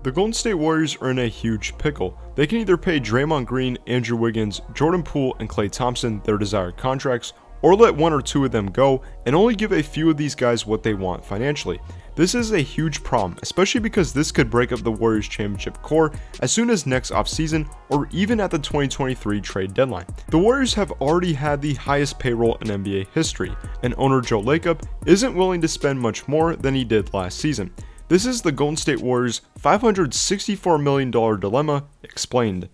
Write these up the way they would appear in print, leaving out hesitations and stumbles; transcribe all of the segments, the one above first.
The Golden State Warriors are in a huge pickle. They can either pay Draymond Green, Andrew Wiggins, Jordan Poole, and Klay Thompson their desired contracts, or let one or two of them go and only give a few of these guys what they want financially. This is a huge problem, especially because this could break up the Warriors championship core as soon as next offseason or even at the 2023 trade deadline. The Warriors have already had the highest payroll in NBA history, and owner Joe Lacob isn't willing to spend much more than he did last season. This is the Golden State Warriors' $564 million dilemma explained.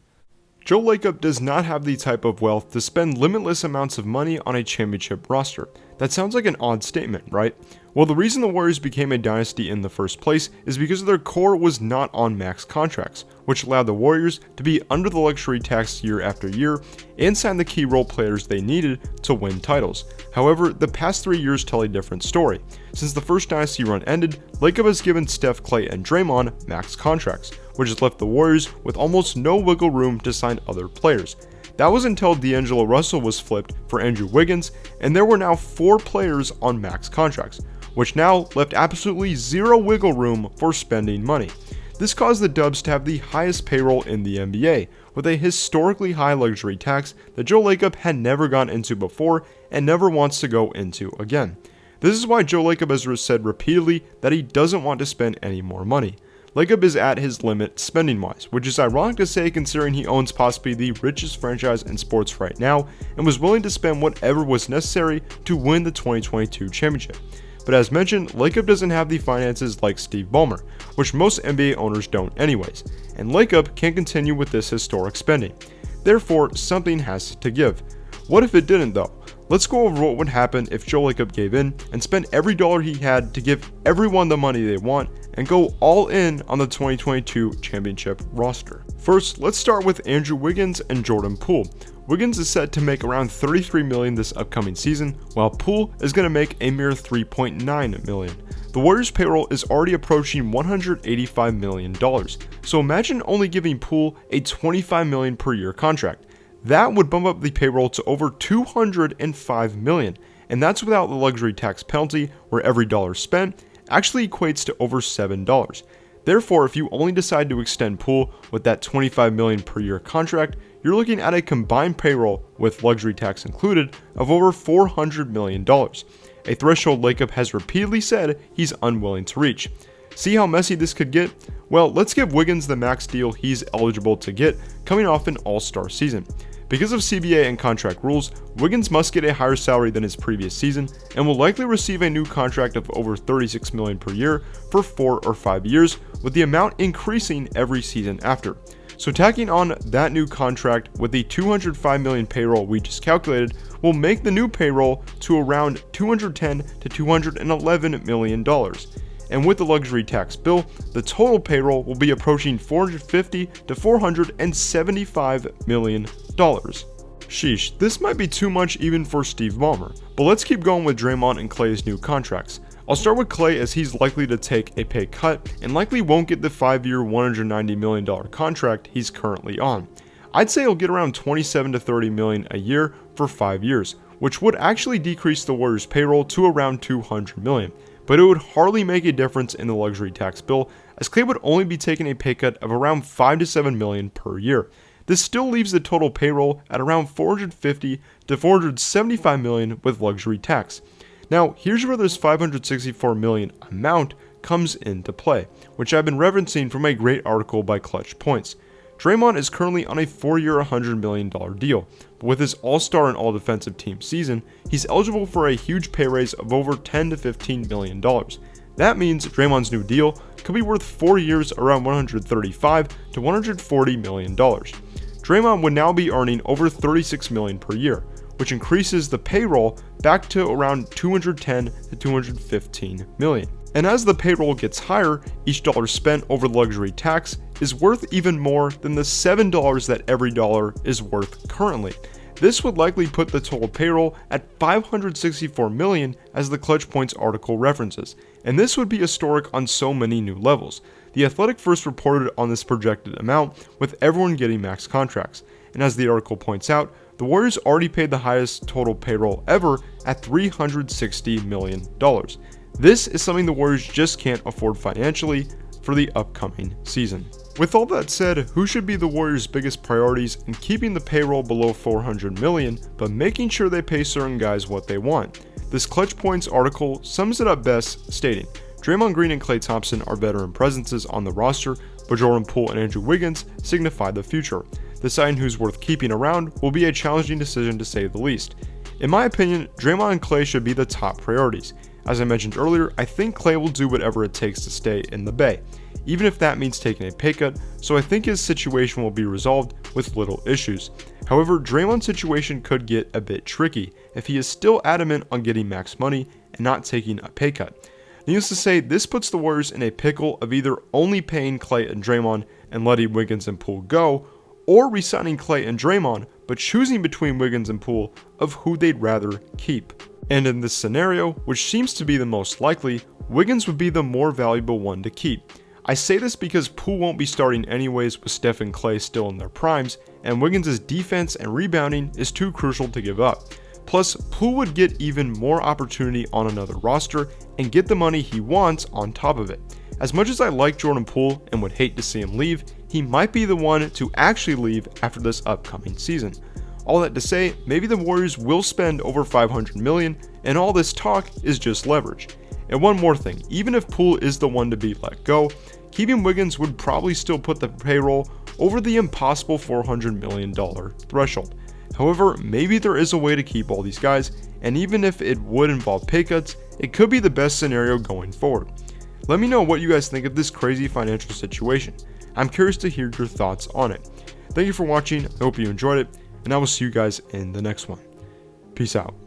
Joe Lacob does not have the type of wealth to spend limitless amounts of money on a championship roster. That sounds like an odd statement, right? Well, the reason the Warriors became a dynasty in the first place is because their core was not on max contracts, which allowed the Warriors to be under the luxury tax year after year and sign the key role players they needed to win titles. However, the past 3 years tell a different story. Since the first dynasty run ended, Lacob has given Steph, Klay, and Draymond max contracts, which has left the Warriors with almost no wiggle room to sign other players. That was until D'Angelo Russell was flipped for Andrew Wiggins, and there were now 4 players on max contracts, which now left absolutely zero wiggle room for spending money. This caused the Dubs to have the highest payroll in the NBA, with a historically high luxury tax that Joe Lacob had never gone into before and never wants to go into again. This is why Joe Lacob has said repeatedly that he doesn't want to spend any more money. Lacob is at his limit spending-wise, which is ironic to say considering he owns possibly the richest franchise in sports right now and was willing to spend whatever was necessary to win the 2022 championship. But as mentioned, Lacob doesn't have the finances like Steve Ballmer, which most NBA owners don't anyways, and Lacob can't continue with this historic spending. Therefore, something has to give. What if it didn't though? Let's go over what would happen if Joe Lacob gave in and spent every dollar he had to give everyone the money they want and go all in on the 2022 championship roster. First, let's start with Andrew Wiggins and Jordan Poole. Wiggins is set to make around $33 million this upcoming season, while Poole is going to make a mere $3.9 million. The Warriors' payroll is already approaching $185 million, so imagine only giving Poole a $25 million per year contract. That would bump up the payroll to over $205 million, and that's without the luxury tax penalty where every dollar spent actually equates to over $7. Therefore, if you only decide to extend Poole with that $25 million per year contract, you're looking at a combined payroll with luxury tax included of over $400 million, a threshold Lacob has repeatedly said he's unwilling to reach. See how messy this could get? Well, let's give Wiggins the max deal he's eligible to get coming off an all-star season. Because of CBA and contract rules, Wiggins must get a higher salary than his previous season and will likely receive a new contract of over $36 million per year for 4 or 5 years, with the amount increasing every season after. So tacking on that new contract with the $205 million payroll we just calculated will make the new payroll to around $210 to $211 million. And with the luxury tax bill, the total payroll will be approaching $450 to $475 million. Sheesh, this might be too much even for Steve Ballmer, but let's keep going with Draymond and Klay's new contracts. I'll start with Klay as he's likely to take a pay cut and likely won't get the 5-year $190 million contract he's currently on. I'd say he'll get around $27 to $30 million a year for 5 years, which would actually decrease the Warriors' payroll to around $200 million. But it would hardly make a difference in the luxury tax bill, as Klay would only be taking a pay cut of around $5 to $7 million per year. This still leaves the total payroll at around $450 to $475 million with luxury tax. Now, here's where this $564 million amount comes into play, which I've been referencing from a great article by Clutch Points. Draymond is currently on a 4-year $100 million deal, but with his all-star and all-defensive team season, he's eligible for a huge pay raise of over $10 to $15 million. That means Draymond's new deal could be worth 4 years around $135 to $140 million. Draymond would now be earning over $36 million per year, which increases the payroll back to around $210 to $215 million. And as the payroll gets higher, each dollar spent over luxury tax is worth even more than the $7 that every dollar is worth currently. This would likely put the total payroll at $564 million as the Clutch Points article references, and this would be historic on so many new levels. The Athletic first reported on this projected amount with everyone getting max contracts, and as the article points out, the Warriors already paid the highest total payroll ever at $360 million. This is something the Warriors just can't afford financially. for the upcoming season. With all that said, who should be the Warriors' biggest priorities in keeping the payroll below $400 million, but making sure they pay certain guys what they want? This Clutch Points article sums it up best, stating, Draymond Green and Klay Thompson are veteran presences on the roster, but Jordan Poole and Andrew Wiggins signify the future. Deciding who's worth keeping around will be a challenging decision to say the least. In my opinion, Draymond and Klay should be the top priorities. As I mentioned earlier, I think Klay will do whatever it takes to stay in the Bay, even if that means taking a pay cut, so I think his situation will be resolved with little issues. However, Draymond's situation could get a bit tricky if he is still adamant on getting max money and not taking a pay cut. Needless to say, this puts the Warriors in a pickle of either only paying Klay and Draymond and letting Wiggins and Poole go, or re-signing Klay and Draymond, but choosing between Wiggins and Poole of who they'd rather keep. And in this scenario, which seems to be the most likely, Wiggins would be the more valuable one to keep. I say this because Poole won't be starting anyways with Steph and Klay still in their primes, and Wiggins' defense and rebounding is too crucial to give up. Plus, Poole would get even more opportunity on another roster and get the money he wants on top of it. As much as I like Jordan Poole and would hate to see him leave, he might be the one to actually leave after this upcoming season. All that to say, maybe the Warriors will spend over $500 million, and all this talk is just leverage. And one more thing, even if Poole is the one to be let go, keeping Wiggins would probably still put the payroll over the impossible $400 million threshold. However, maybe there is a way to keep all these guys, and even if it would involve pay cuts, it could be the best scenario going forward. Let me know what you guys think of this crazy financial situation. I'm curious to hear your thoughts on it. Thank you for watching, I hope you enjoyed it, and I will see you guys in the next one. Peace out.